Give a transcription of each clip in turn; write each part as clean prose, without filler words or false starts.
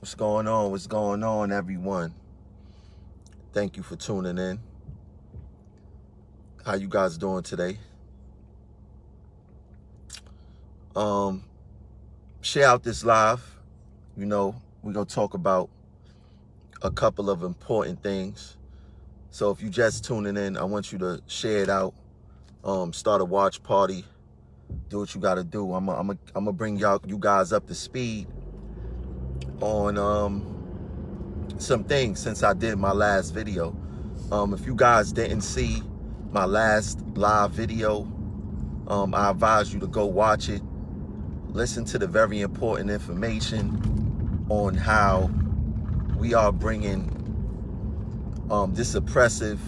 What's going on? What's going on, everyone? Thank you for tuning in. How you guys doing today? Share out this live. We're gonna talk about a couple of important things. So if you just tuning in, I want you to share it out. Start a watch party. Do what you gotta do. I'm gonna bring you guys up to speed on some things since I did my last video. If you guys didn't see my last live video, I advise you to go watch it. Listen to the very important information on how we are bringing this oppressive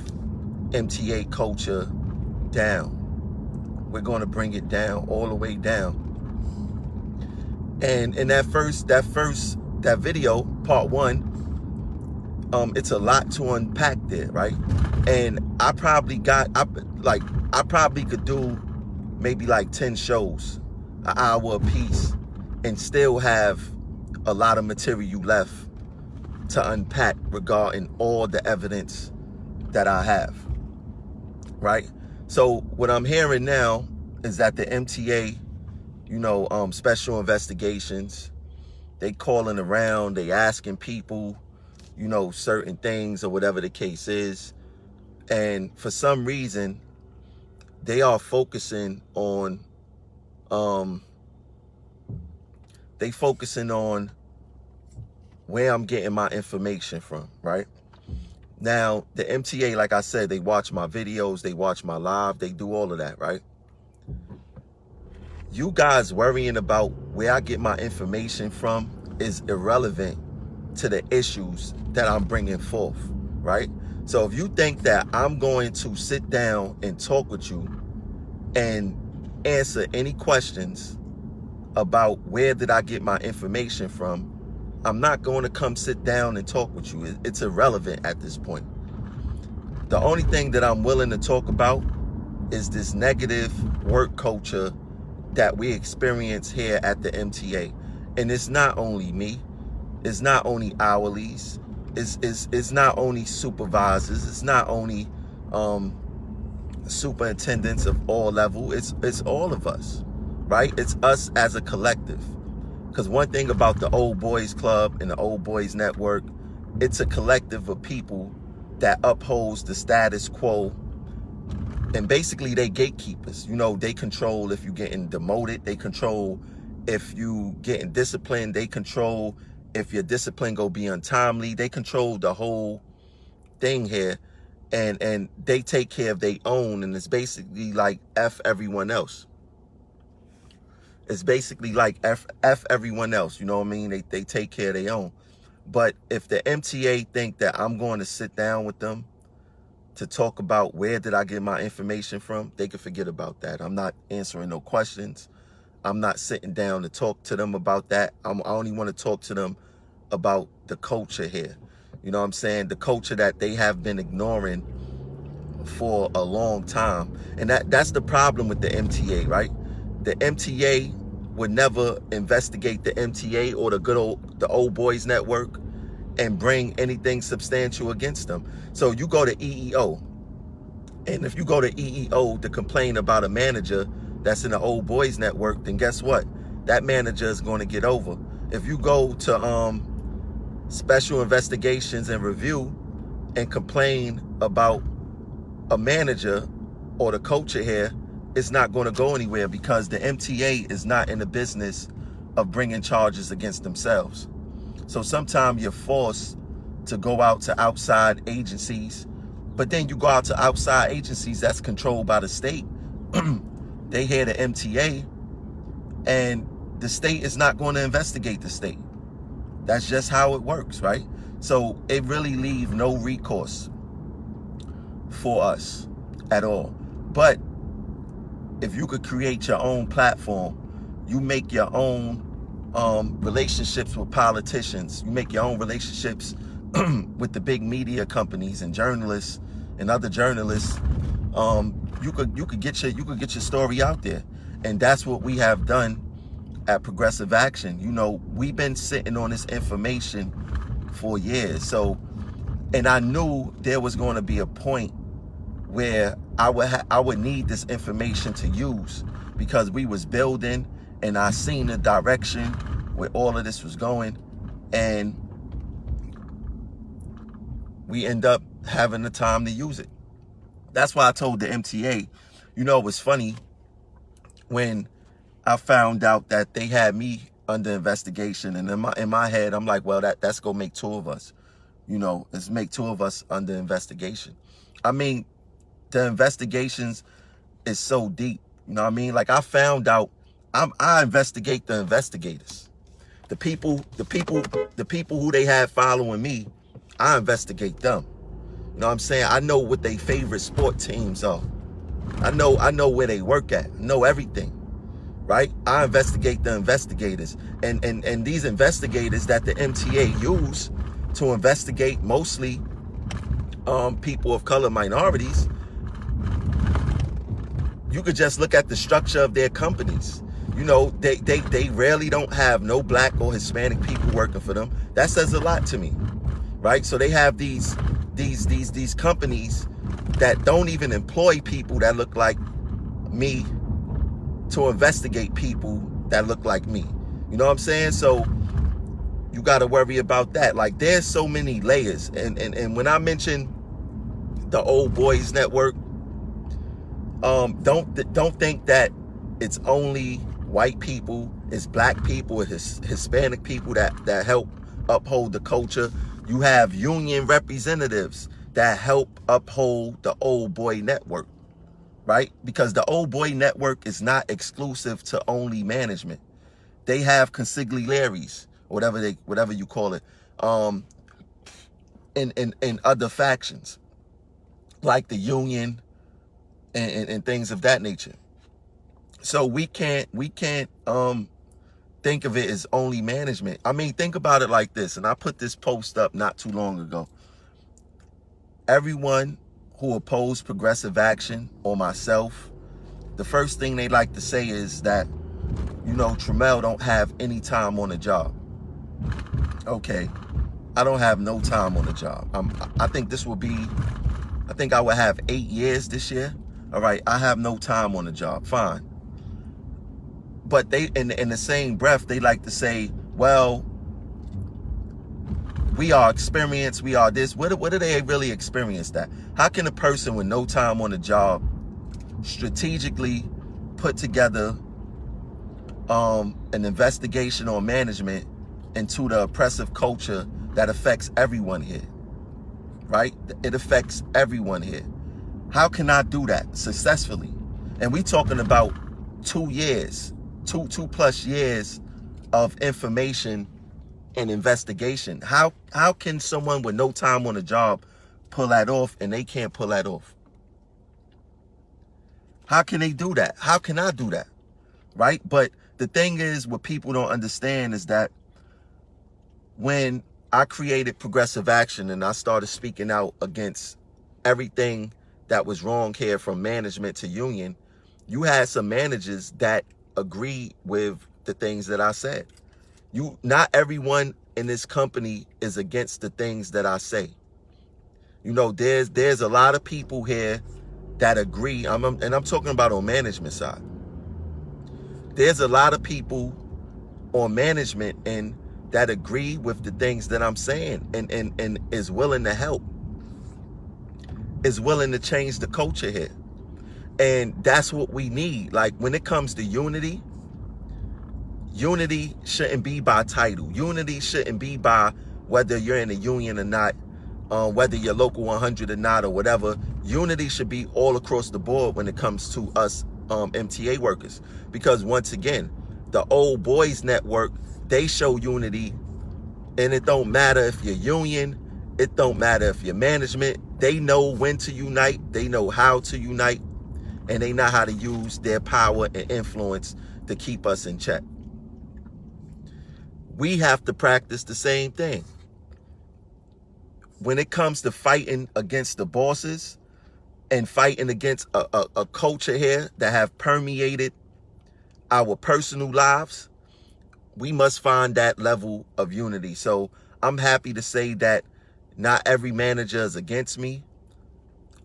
MTA culture down. We're going to bring it down, all the way down. And in that video, part one, it's a lot to unpack there, right? And I probably could do maybe like 10 shows, an hour a piece, and still have a lot of material left to unpack regarding all the evidence that I have, right? So what I'm hearing now is that the MTA, special investigations, they calling around, they asking people, certain things or whatever the case is. And for some reason, they are focusing on, where I'm getting my information from, right? Now, the MTA, like I said, they watch my videos, they watch my live, they do all of that, right? You guys worrying about where I get my information from is irrelevant to the issues that I'm bringing forth, right? So if you think that I'm going to sit down and talk with you and answer any questions about where did I get my information from, I'm not going to come sit down and talk with you. It's irrelevant at this point. The only thing that I'm willing to talk about is this negative work culture that we experience here at the MTA. And it's not only me. It's not only hourlies. It's not only supervisors. It's not only superintendents of all levels. It's all of us, right? It's us as a collective. Because one thing about the Old Boys Club and the Old Boys Network, it's a collective of people that upholds the status quo. And basically, they gatekeepers. They control if you're getting demoted. They control if you getting disciplined. They control if your discipline go be untimely. They control the whole thing here. And they take care of their own. And it's basically like F everyone else. It's basically like F everyone else. You know what I mean? They take care of their own. But if the MTA think that I'm going to sit down with them to talk about where did I get my information from, they can forget about that. I'm not answering no questions. I'm not sitting down to talk to them about that. I only want to talk to them about the culture here. You know what I'm saying? The culture that they have been ignoring for a long time. And that's the problem with the MTA, right? The MTA would never investigate the MTA or the Old Boys Network and bring anything substantial against them. So you go to EEO, and if you go to EEO to complain about a manager that's in the Old Boys Network, then guess what? That manager is going to get over. If you go to special investigations and review and complain about a manager or the culture here, it's not going to go anywhere, because the MTA is not in the business of bringing charges against themselves. So sometimes you're forced to go out to outside agencies, but then you go out to outside agencies that's controlled by the state. They hear the MTA, and the state is not going to investigate the state. That's just how it works, right? So it really leaves no recourse for us at all. But if you could create your own platform, you make your own relationships with politicians, you make your own relationships with the big media companies and journalists and other journalists, you could get your story out there. And that's what we have done at Progressive Action, you know, we've been sitting on this information for years. So, and I knew there was going to be a point where I would need this information to use, because we was building and I seen the direction where all of this was going, and we end up having the time to use it. That's why I told the MTA, you know, it was funny when I found out that they had me under investigation, and in my head, I'm like, well, that's gonna make two of us. You know, let's make two of us under investigation. I mean, the investigations is so deep. You know what I mean? Like, I found out I investigate the investigators. The people who they had following me, I investigate them. You know what I'm saying? I know what their favorite sport teams are. I know where they work at. I know everything. Right? I investigate the investigators. And these investigators that the MTA use to investigate mostly people of color, minorities, you could just look at the structure of their companies. You know, they rarely don't have no black or Hispanic people working for them. That says a lot to me, right? So they have these companies that don't even employ people that look like me to investigate people that look like me. You know what I'm saying? So you got to worry about that. Like, there's so many layers. And when I mention the Old Boys Network, don't think that it's only white people, it's black people, it's Hispanic people that help uphold the culture. You have union representatives that help uphold the Old Boy Network, right? Because the Old Boy Network is not exclusive to only management. They have consigliaries, whatever you call it, in other factions, like the union and things of that nature. So we can't think of it as only management. I mean, think about it like this, and I put this post up not too long ago. Everyone who opposed Progressive Action or myself, the first thing they like to say is that, you know, Tramel don't have any time on the job. Okay, I don't have no time on the job. I think I would have 8 years this year. All right, I have no time on the job. Fine. But they, in the same breath, they like to say, well, we are experienced, we are this. What do they really experience that? How can a person with no time on the job strategically put together an investigation or management into the oppressive culture that affects everyone here, right? It affects everyone here. How can I do that successfully? And we talking about 2 years, two plus years of information and investigation. How can someone with no time on the job pull that off, and they can't pull that off? How can they do that? How can I do that? Right? But the thing is, what people don't understand is that when I created Progressive Action and I started speaking out against everything that was wrong here, from management to union, you had some managers that agreed with the things that I said. Not everyone in this company is against the things that I say. You know, there's a lot of people here that agree. And I'm talking about on management side. There's a lot of people on management and that agree with the things that I'm saying, and is willing to help, is willing to change the culture here. And that's what we need. Like, when it comes to unity shouldn't be by title. Unity shouldn't be by whether you're in a union or not, whether you're local 100 or not, or whatever. Unity should be all across the board when it comes to us MTA workers. Because once again, the Old Boys Network, they show unity, and it don't matter if you're union, it don't matter if you're management. They know when to unite, they know how to unite, and they know how to use their power and influence to keep us in check. We have to practice the same thing. When it comes to fighting against the bosses and fighting against a culture here that have permeated our personal lives, we must find that level of unity. So I'm happy to say that not every manager is against me.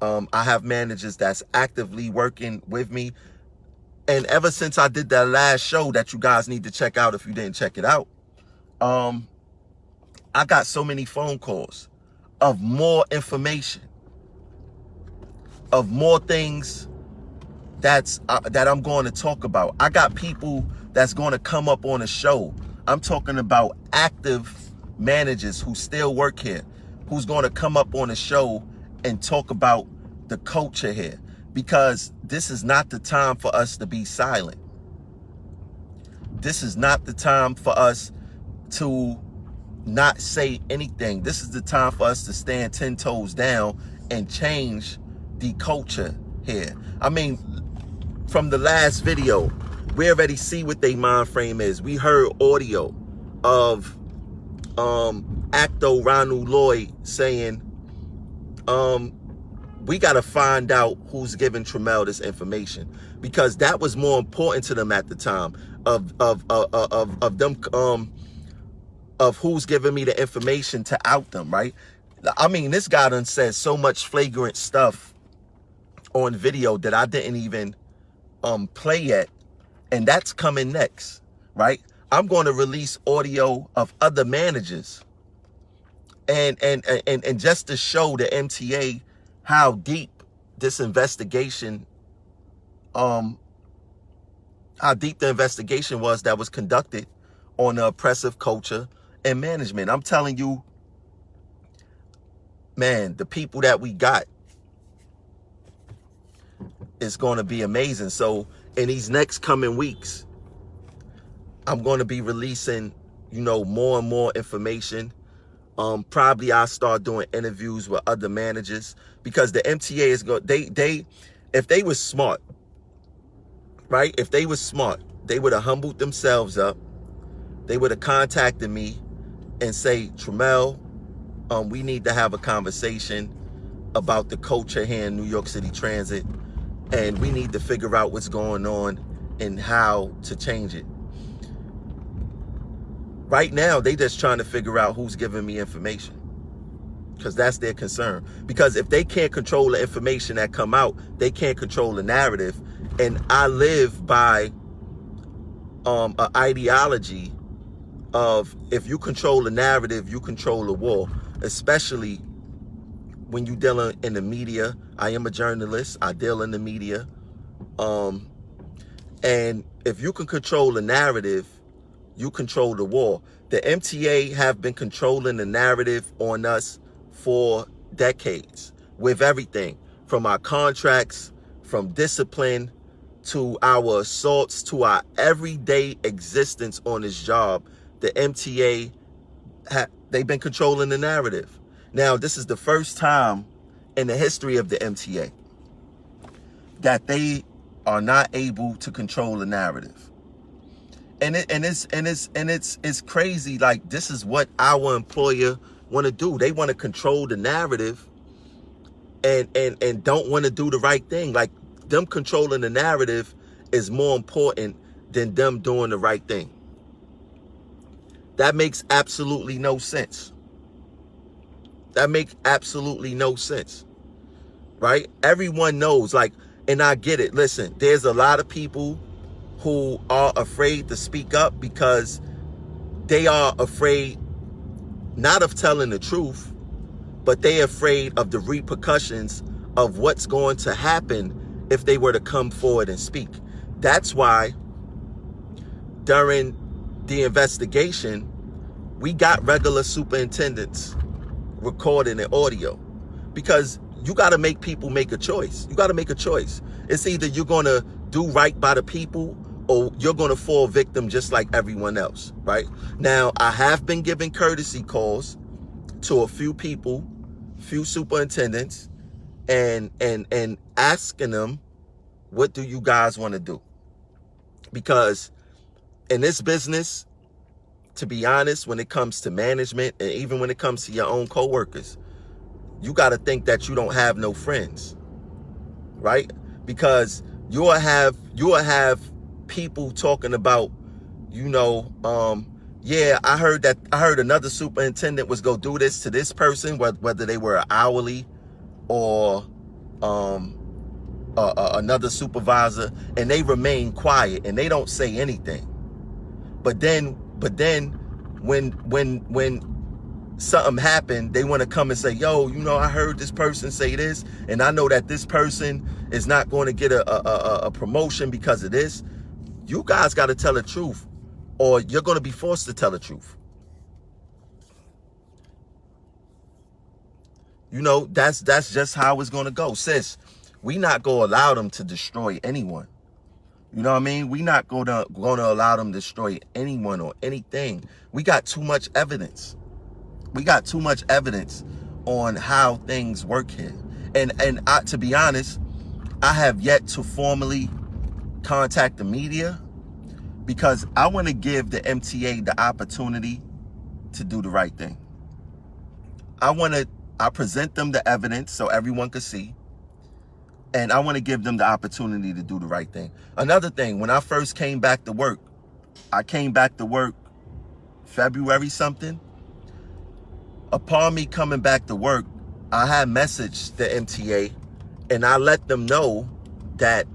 I have managers that's actively working with me. And ever since I did that last show that you guys need to check out if you didn't check it out, I got so many phone calls of more information, of more things that I'm going to talk about. I got people that's going to come up on a show. I'm talking about active managers who still work here, who's going to come up on a show and talk about the culture here, because this is not the time for us to be silent. This is not the time for us to not say anything. This is the time for us to stand 10 toes down and change the culture here. I mean, from the last video, we already see what their mind frame is. We heard audio of Acto Ronald Lloyd saying, we got to find out who's giving Tremel this information, because that was more important to them at the time of who's giving me the information to out them, right? I mean, this guy done said so much flagrant stuff on video that I didn't even play yet, and that's coming next, right? I'm going to release audio of other managers and just to show the MTA how deep this investigation, how deep the investigation was that was conducted on the oppressive culture and management. I'm telling you, man, the people that we got is going to be amazing. So in these next coming weeks, I'm going to be releasing, more and more information. Probably I'll start doing interviews with other managers, because the MTA is going, if they were smart, right? If they were smart, they would have humbled themselves up. They would have contacted me and say, Tremel, we need to have a conversation about the culture here in New York City Transit, and we need to figure out what's going on and how to change it. Right now, they just trying to figure out who's giving me information, because that's their concern. Because if they can't control the information that come out, they can't control the narrative. And I live by an ideology of, if you control the narrative, you control the war, especially when you dealing in the media. I am a journalist. I deal in the media. And if you can control the narrative, you control the war. The MTA have been controlling the narrative on us for decades with everything from our contracts, from discipline, to our assaults, to our everyday existence on this job. The MTA, they've been controlling the narrative. Now, this is the first time in the history of the MTA that they are not able to control the narrative. And it's crazy. Like, this is what our employer want to do. They want to control the narrative and don't want to do the right thing. Like, them controlling the narrative is more important than them doing the right thing. That makes absolutely no sense. That makes absolutely no sense, right? Everyone knows, like, and I get it. Listen, there's a lot of people who are afraid to speak up because they are afraid not of telling the truth, but they're afraid of the repercussions of what's going to happen if they were to come forward and speak. That's why during the investigation, we got regular superintendents recording the audio, because you got to make people make a choice. You got to make a choice. It's either you're going to do right by the people, or you're going to fall victim just like everyone else, right? Now, I have been giving courtesy calls to a few people, few superintendents, and asking them, what do you guys want to do? Because in this business, to be honest, when it comes to management, and even when it comes to your own coworkers, you got to think that you don't have no friends, right? Because you will have people talking about, yeah, I heard another superintendent was go do this to this person, whether they were an hourly or another supervisor, and they remain quiet and they don't say anything. But then when something happened, they want to come and say, yo, I heard this person say this, and I know that this person is not going to get a promotion because of this. You guys got to tell the truth, or you're going to be forced to tell the truth. That's just how it's going to go. Sis, we not going to allow them to destroy anyone. You know what I mean? We not going to allow them to destroy anyone or anything. We got too much evidence. We got too much evidence on how things work here. And to be honest, I have yet to formally contact the media because I want to give the MTA the opportunity to do the right thing. I present them the evidence so everyone can see. And I want to give them the opportunity to do the right thing. Another thing, when I first came back to work, I came back to work February something. Upon me coming back to work, I had messaged the MTA and I let them know that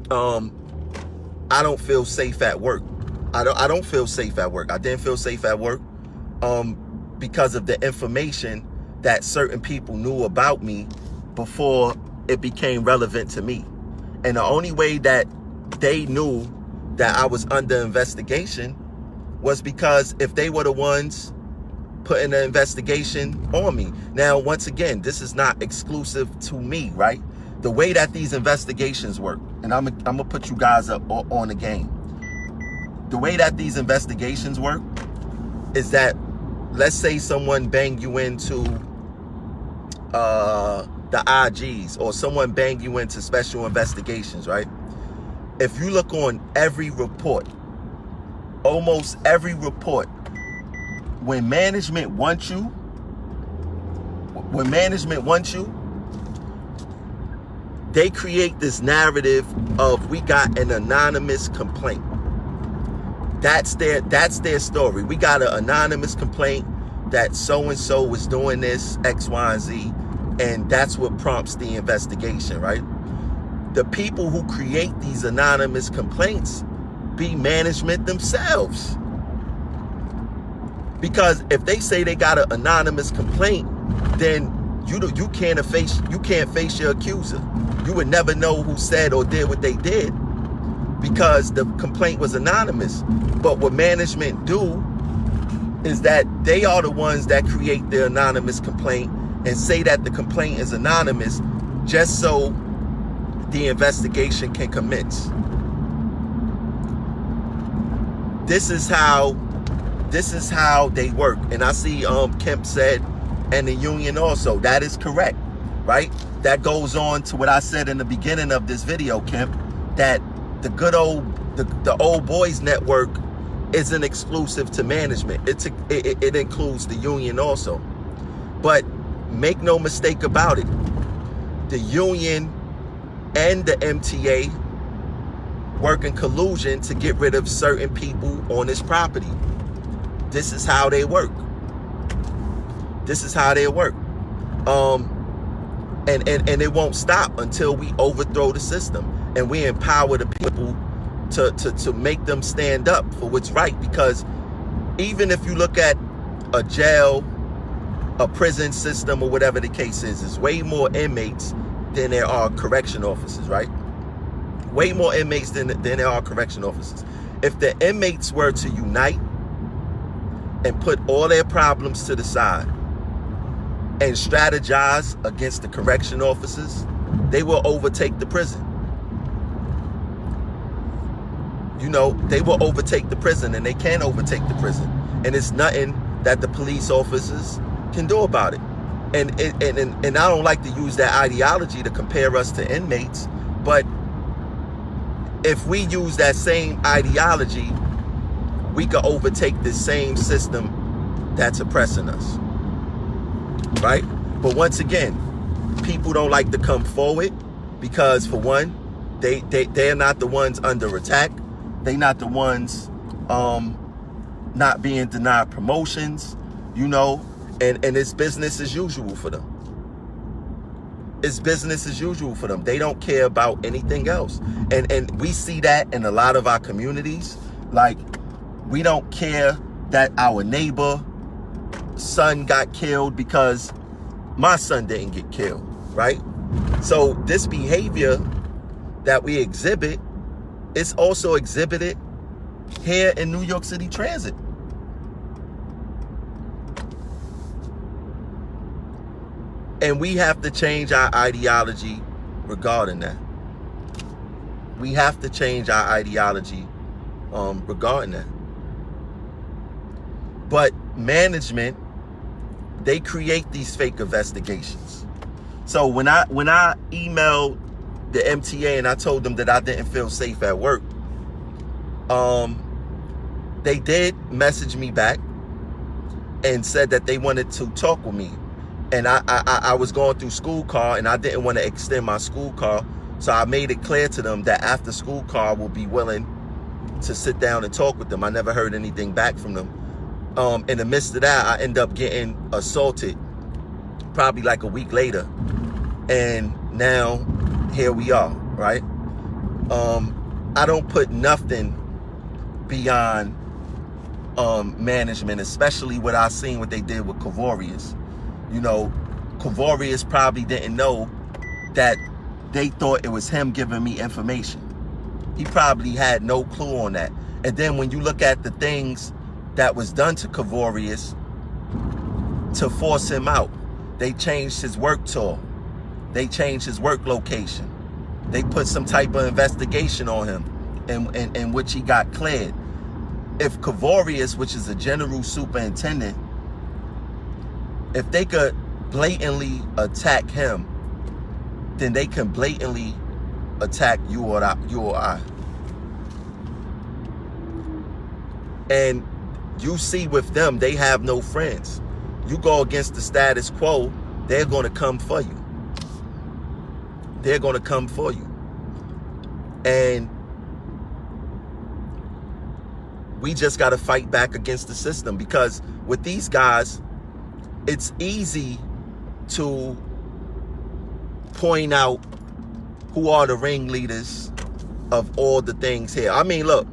I don't feel safe at work. I don't feel safe at work. I didn't feel safe at work because of the information that certain people knew about me before it became relevant to me. And the only way that they knew that I was under investigation was because if they were the ones putting the investigation on me. Now, once again, this is not exclusive to me, right? The way that these investigations work, and I'm gonna put you guys up on the game. The way that these investigations work is that, let's say someone banged you into the IGs, or someone banged you into special investigations, right? If you look on every report, almost every report, when management wants you, they create this narrative of, we got an anonymous complaint. That's their story. We got an anonymous complaint that so-and-so was doing this, X, Y, and Z, and that's what prompts the investigation, right? The people who create these anonymous complaints be management themselves. Because if they say they got an anonymous complaint, then you can't face your accuser. You would never know who said or did what they did because the complaint was anonymous. But what management do is that they are the ones that create the anonymous complaint and say that the complaint is anonymous just so the investigation can commence. This is how they work. And I see Kemp said, and the union also. That is correct, right? That goes on to what I said in the beginning of this video, Kemp, that the old boys network isn't exclusive to management. It includes the union also. But make no mistake about it, the union and the MTA work in collusion to get rid of certain people on this property. This is how they work. This is how they work. And it won't stop until we overthrow the system and we empower the people to make them stand up for what's right. Because even if you look at a jail, a prison system, or whatever the case is, there's way more inmates than there are correction officers, right? Way more inmates than there are correction officers. If the inmates were to unite and put all their problems to the side and strategize against the correction officers, they will overtake the prison. They will overtake the prison, and they can overtake the prison. And it's nothing that the police officers can do about it. And I don't like to use that ideology to compare us to inmates, but if we use that same ideology, we could overtake the same system that's oppressing us, right? But once again, people don't like to come forward because, for one, they're not the ones under attack. They're not the ones not being denied promotions, you know, and it's business as usual for them. It's business as usual for them. They don't care about anything else. And we see that in a lot of our communities. Like, we don't care that our neighbor son got killed because my son didn't get killed, right? So this behavior that we exhibit is also exhibited here in New York City Transit. And we have to change our ideology regarding that. We have to change our ideology regarding that. But management, they create these fake investigations. So when I emailed the MTA and I told them that I didn't feel safe at work, they did message me back and said that they wanted to talk with me. And I was going through school car and I didn't want to extend my school car. So I made it clear to them that after school car will be willing to sit down and talk with them. I never heard anything back from them. In the midst of that, I end up getting assaulted probably like a week later. And now here we are, right? I don't put nothing beyond management, especially what I seen what they did with Cavorius. You know, Cavorius probably didn't know that they thought it was him giving me information. He probably had no clue on that. And then when you look at the things that was done to Cavorius to force him out, they changed his work tour. They changed his work location. They put some type of investigation on him in which he got cleared. If Cavorius, which is a general superintendent, if they could blatantly attack him, then they can blatantly attack you or I. And you see with them, they have no friends. You go against the status quo, they're going to come for you. They're going to come for you. And we just got to fight back against the system, because with these guys, it's easy to point out who are the ringleaders of all the things here. I mean, look,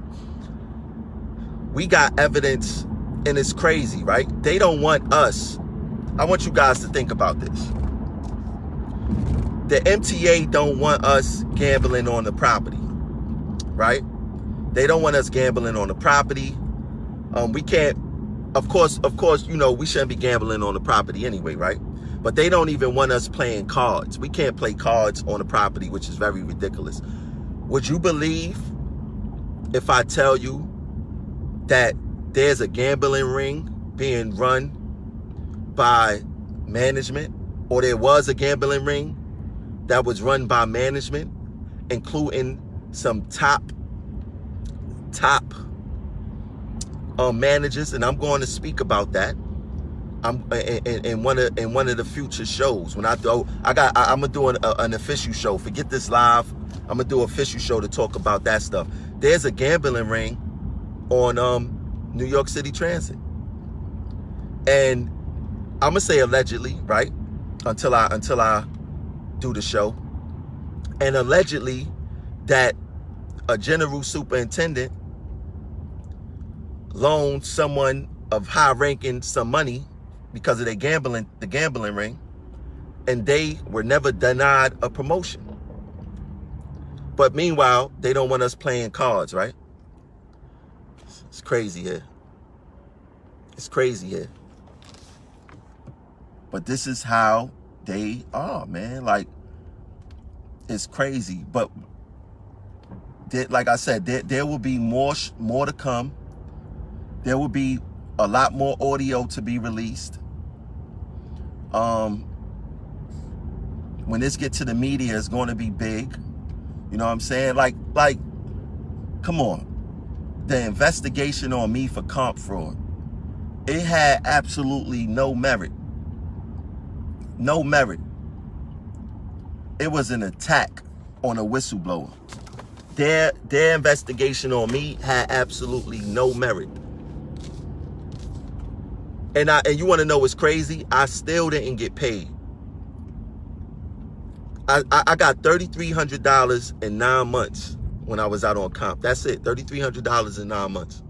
we got evidence and it's crazy, right? They don't want us. I want you guys to think about this. The MTA don't want us gambling on the property, right? They don't want us gambling on the property. We can't, of course, you know, we shouldn't be gambling on the property anyway, right? But they don't even want us playing cards. We can't play cards on the property, which is very ridiculous. Would you believe if I tell you that there's a gambling ring being run by management, or there was a gambling ring that was run by management, including some top managers, and I'm going to speak about that. I'm in one of the future shows. When I'm gonna do an official show. Forget this live. I'm gonna do an official show to talk about that stuff. There's a gambling ring on New York City Transit, and I'm gonna say allegedly, right? Until I do the show, and allegedly that a general superintendent loaned someone of high ranking some money because of the gambling ring, and they were never denied a promotion. But meanwhile, they don't want us playing cards, right? It's crazy here. It's crazy here. But this is how they are, man. Like, it's crazy. But like I said, there will be more to come. There will be a lot more audio to be released. When this gets to the media, it's going to be big. You know what I'm saying? Like, come on. The investigation on me for comp fraud, it had absolutely no merit. No merit. It was an attack on a whistleblower. their investigation on me had absolutely no merit. And you want to know what's crazy? I still didn't get paid. I got $3,300 in 9 months when I was out on comp. That's it, $3,300 in 9 months.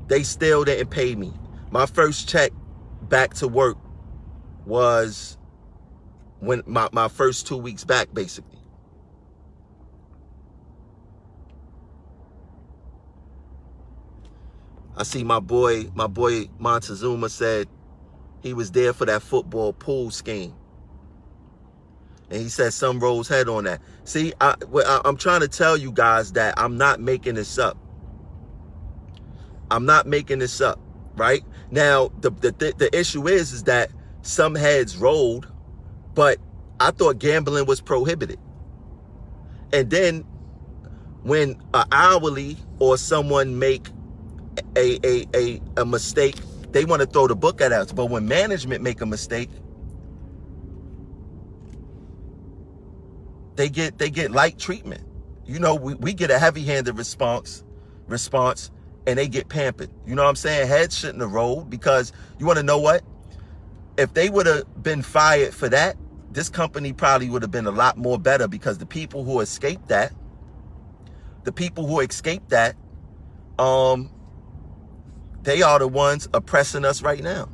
They still didn't pay me. My first check back to work was when my first 2 weeks back, basically. I see my boy Montezuma said he was there for that football pool scheme. And he said some rolls head on that. See, I'm trying to tell you guys that I'm not making this up. I'm not making this up, right? Now, the issue is that some heads rolled, but I thought gambling was prohibited. And then when an hourly or someone make a mistake, they want to throw the book at us. But when management make a mistake, they get light treatment. You know, we get a heavy-handed response, and they get pampered. You know what I'm saying? Heads shouldn't have rolled, because you want to know what? If they would have been fired for that, this company probably would have been a lot more better, because the people who escaped that, they are the ones oppressing us right now.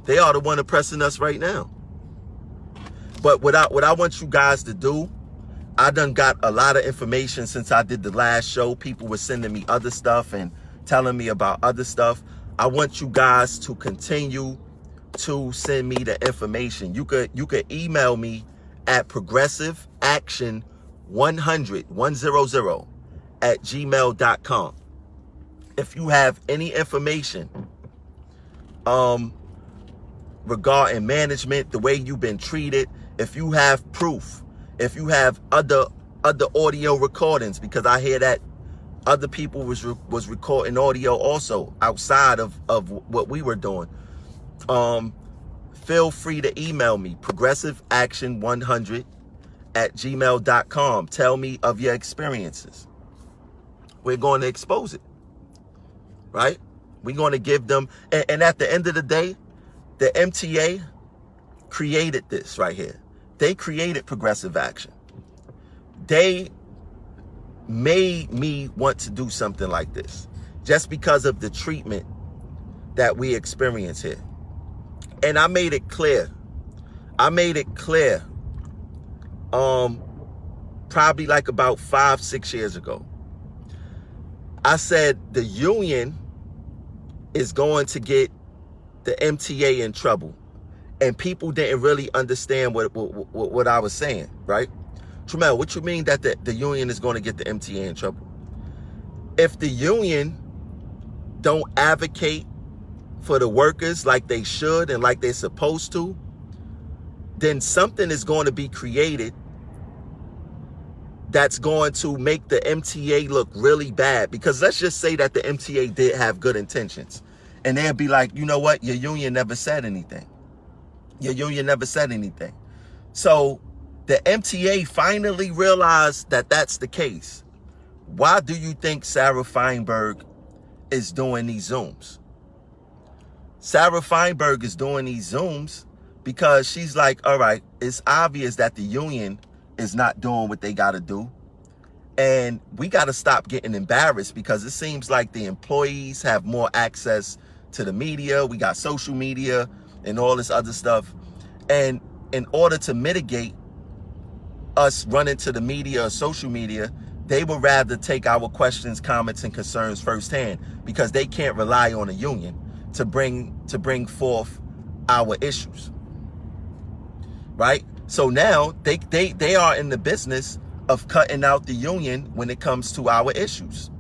They are the one oppressing us right now. But what I want you guys to do, I done got a lot of information since I did the last show. People were sending me other stuff and telling me about other stuff. I want you guys to continue to send me the information. You could email me at progressiveaction100 at gmail.com. If you have any information regarding management, the way you've been treated, if you have proof, if you have other audio recordings, because I hear that other people was recording audio also outside of what we were doing, feel free to email me, progressiveaction100 at gmail.com. Tell me of your experiences. We're going to expose it, right? We're going to give them, and at the end of the day, the MTA created this right here. They created progressive action. They made me want to do something like this just because of the treatment that we experience here. And I made it clear. Probably like about 5-6 years ago. I said the union is going to get the MTA in trouble. And people didn't really understand what I was saying, right? Tremel, what you mean that the union is going to get the MTA in trouble? If the union don't advocate for the workers like they should and like they're supposed to, then something is going to be created that's going to make the MTA look really bad. Because let's just say that the MTA did have good intentions. And they'll be like, you know what? Your union never said anything. Your union never said anything. So the MTA finally realized that that's the case. Why do you think Sarah Feinberg is doing these Zooms? Sarah Feinberg is doing these Zooms because she's like, all right, it's obvious that the union is not doing what they got to do. And we got to stop getting embarrassed, because it seems like the employees have more access to the media. We got social media and all this other stuff. And in order to mitigate us running to the media or social media, they would rather take our questions, comments, and concerns firsthand, because they can't rely on a union to bring forth our issues. Right? So now they are in the business of cutting out the union when it comes to our issues.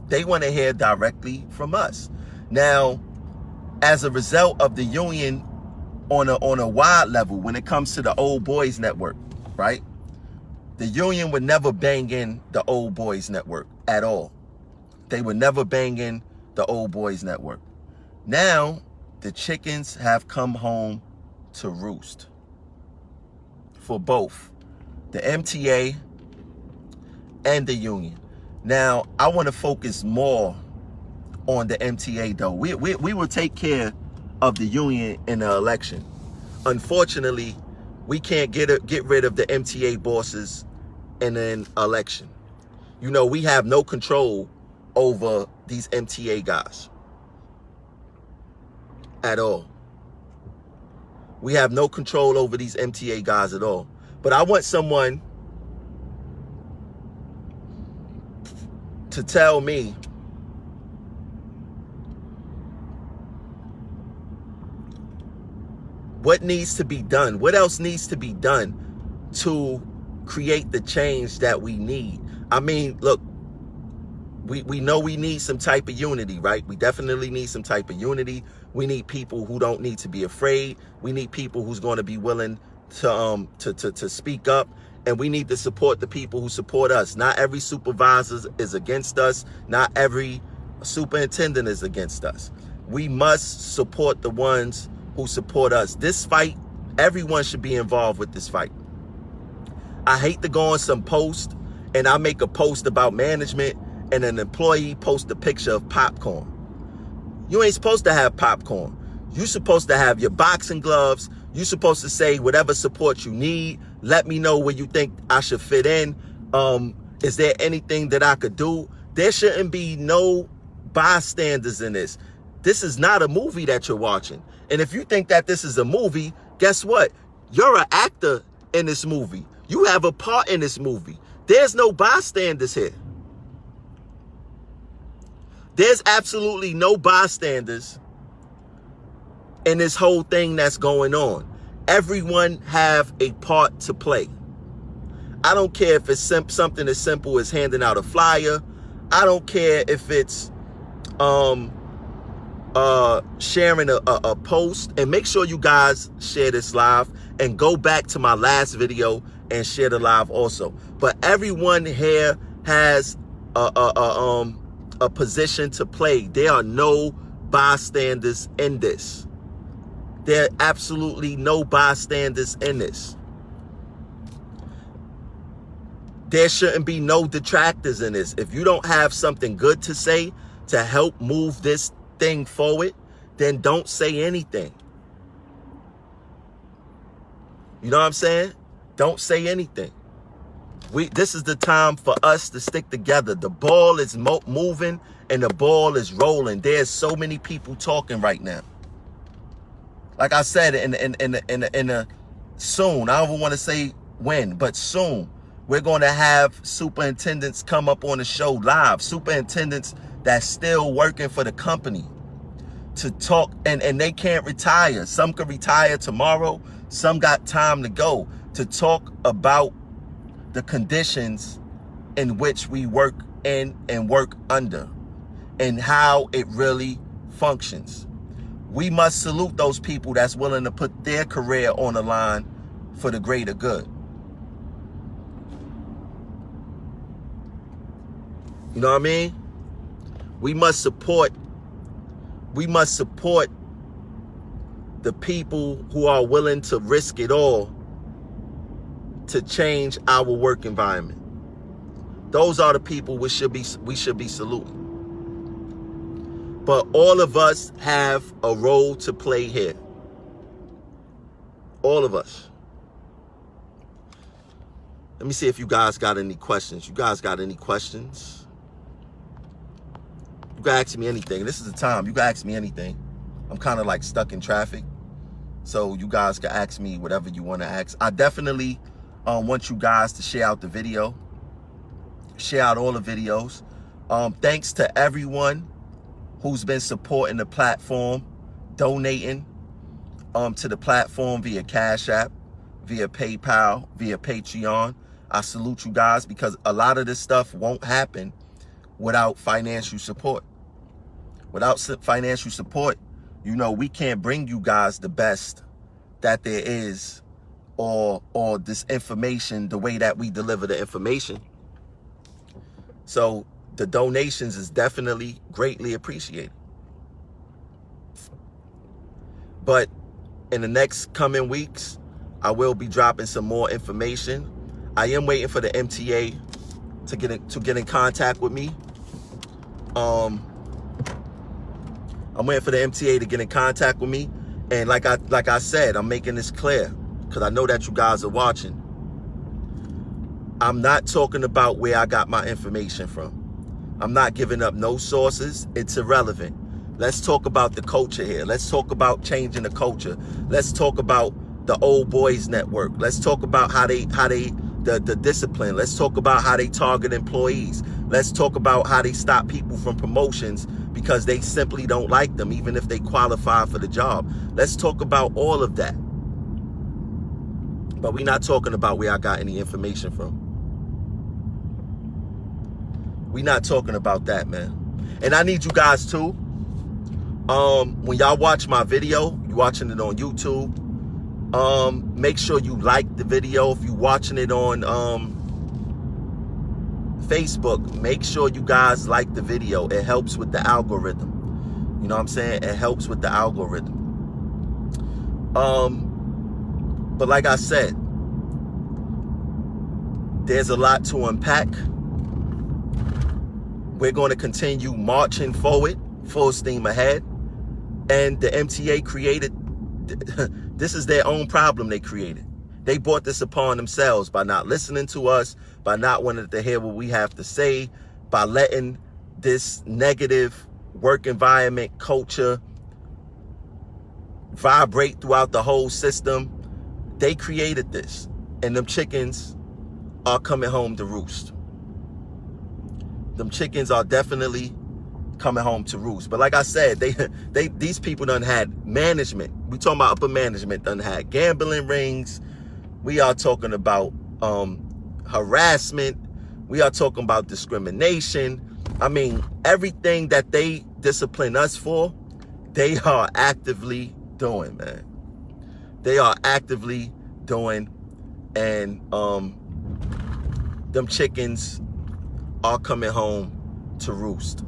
They want to hear directly from us. Now, as a result of the union on a wide level, when it comes to the old boys network, right? The union would never bang in the old boys network at all. They would never bang in the old boys network. Now, the chickens have come home to roost for both the MTA, and the union. Now, I want to focus more on the MTA, though. We will take care of the union in the election. Unfortunately, we can't get rid of the MTA bosses in an election. You know, we have no control over these MTA guys at all. We have no control over these MTA guys at all. But I want someone to tell me what needs to be done. What else needs to be done to create the change that we need? I mean, look, we know we need some type of unity, right? We definitely need some type of unity. We need people who don't need to be afraid. We need people who's going to be willing to speak up. And we need to support the people who support us. Not every supervisor is against us. Not every superintendent is against us. We must support the ones who support us. This fight, everyone should be involved with this fight. I hate to go on some post and I make a post about management and an employee post a picture of popcorn. You ain't supposed to have popcorn. You're supposed to have your boxing gloves. You're supposed to say whatever support you need. Let me know where you think I should fit in. Is there anything that I could do? There shouldn't be no bystanders in this. This is not a movie that you're watching. And if you think that this is a movie, guess what? You're an actor in this movie. You have a part in this movie. There's no bystanders here. There's absolutely no bystanders in this whole thing that's going on. Everyone have a part to play. I don't care if it's something as simple as handing out a flyer. I don't care if it's sharing a post. And make sure you guys share this live and go back to my last video and share the live also. But everyone here has a position to play. There are no bystanders in this. There are absolutely no bystanders in this. There shouldn't be no detractors in this. If you don't have something good to say to help move this thing forward, then don't say anything. You know what I'm saying? Don't say anything. This is the time for us to stick together. The ball is moving and the ball is rolling. There's so many people talking right now. Like I said, in a soon, I don't want to say when, but soon, we're going to have superintendents come up on the show live. Superintendents that's still working for the company to talk, and they can't retire. Some could retire tomorrow. Some got time to go to talk about the conditions in which we work in and work under and how it really functions. We must salute those people that's willing to put their career on the line for the greater good. You know what I mean? We must support the people who are willing to risk it all to change our work environment. Those are the people we should be saluting. But all of us have a role to play here. All of us. Let me see if you guys got any questions. You guys got any questions? You can ask me anything. This is the time. You can ask me anything. I'm kind of like stuck in traffic. So you guys can ask me whatever you want to ask. I definitely want you guys to share out the video. Share out all the videos. Thanks to everyone who's been supporting the platform, donating to the platform via Cash App, via PayPal, via Patreon. I salute you guys because a lot of this stuff won't happen without financial support. Without financial support, you know, we can't bring you guys the best that there is or this information the way that we deliver the information. So the donations is definitely greatly appreciated. But in the next coming weeks, I will be dropping some more information. I am waiting for the MTA to get in contact with me. I'm waiting for the MTA to get in contact with me. And like I said, I'm making this clear because I know that you guys are watching. I'm not talking about where I got my information from. I'm not giving up no sources. It's irrelevant. Let's talk about the culture here. Let's talk about changing the culture. Let's talk about the old boys network. Let's talk about how the discipline. Let's talk about how they target employees. Let's talk about how they stop people from promotions because they simply don't like them, even if they qualify for the job. Let's talk about all of that. But we're not talking about where I got any information from. We're not talking about that, man. And I need you guys too. When y'all watch my video, you're watching it on YouTube, make sure you like the video. If you're watching it on Facebook, make sure you guys like the video. It helps with the algorithm. You know what I'm saying? It helps with the algorithm. But like I said, there's a lot to unpack. We're going to continue marching forward, full steam ahead. And the MTA created, this is their own problem they created. They brought this upon themselves by not listening to us, by not wanting to hear what we have to say, by letting this negative work environment culture vibrate throughout the whole system. They created this, and them chickens are coming home to roost. Them chickens are definitely coming home to roost. But like I said, these people done had management. We talking about upper management, done had gambling rings. We are talking about harassment. We are talking about discrimination. I mean, everything that they discipline us for, they are actively doing, man. They are actively doing, and them chickens are coming home to roost.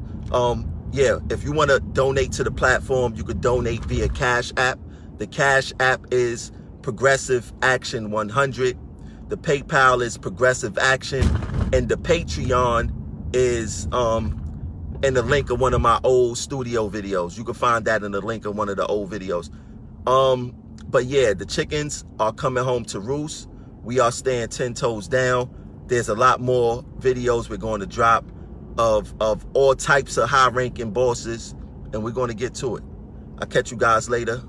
Yeah, if you want to donate to the platform, you could donate via Cash App. The Cash App is Progressive Action 100. The PayPal is Progressive Action, and the Patreon is in the link of one of my old studio videos. You can find that in the link of one of the old videos. But yeah, the chickens are coming home to roost. We are staying 10 toes down. There's a lot more videos we're going to drop of all types of high-ranking bosses, and we're going to get to it. I'll catch you guys later.